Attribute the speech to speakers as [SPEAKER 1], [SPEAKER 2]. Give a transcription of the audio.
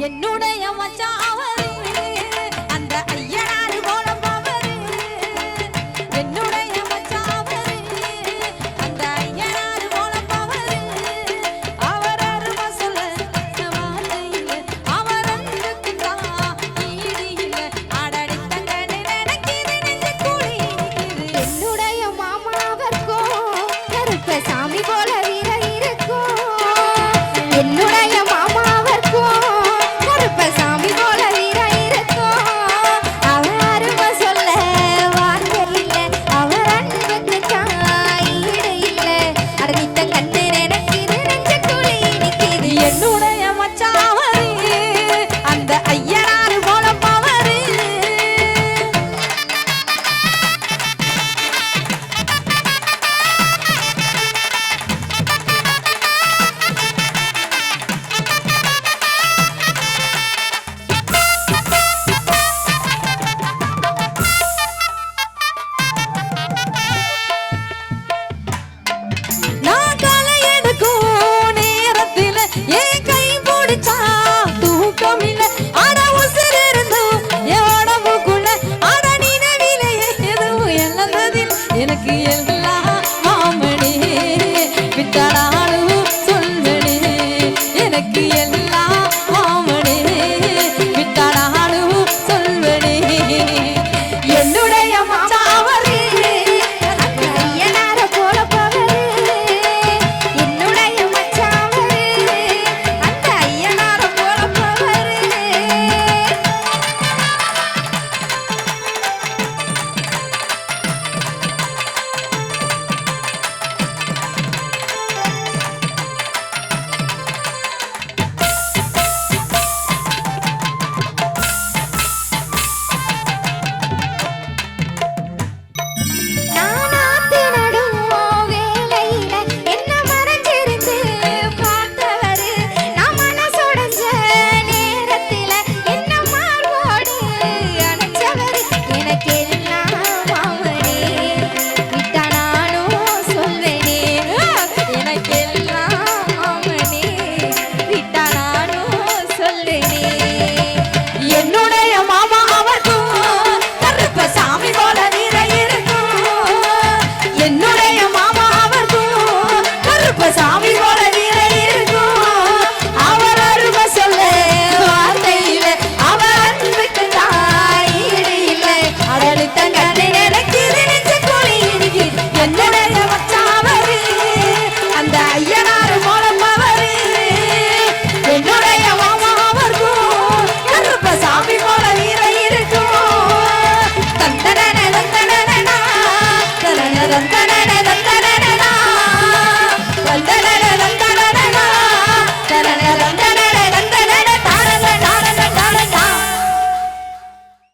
[SPEAKER 1] என்னுடைய மச்சான் அவரு அந்த ஐயனாரு கோலம் அவரு என்னுடைய மச்சான் அவரு அந்த ஐயனாரு கோலம் அவரு அவர் அருமை சொல்ல வார்த்தையில அவர் அன்புக்கு தான் ஈடு இல்லை ஆடடி தங்கனே நினைக்கிது நெஞ்சு கூடி
[SPEAKER 2] என்னுடைய மாமாவர்க்கும் கருப்ப சாமி போல வீர இருக்கும் என்னுடைய மாமாவர்க்கும் கருப்ப சாமி போல வீர இருக்கும் அவர் அருமை சொல்ல வார்த்தை இல்லை அவர் அன்புக்கு தான் ஈடு இல்லை அடனித்த கண்ணு நினைக்கிது நெஞ்ச குழி நிற்கிது
[SPEAKER 1] என்னுடைய மச்சான் அவரு அந்த ஐயனாரு கோலம் அவரு நான் களை எடுக்கும் நேரத்தில என் கை பிடிச்சா தூக்கம் இல்ல ஆட உசுர் இருந்தும் என் உடம்புக்குள்ள ஆட நினைவிலே எதுவும் இழந்ததில் எனக்கு எல்லாம் மாமனே விட்டாலும் சொல்வனே எனக்கு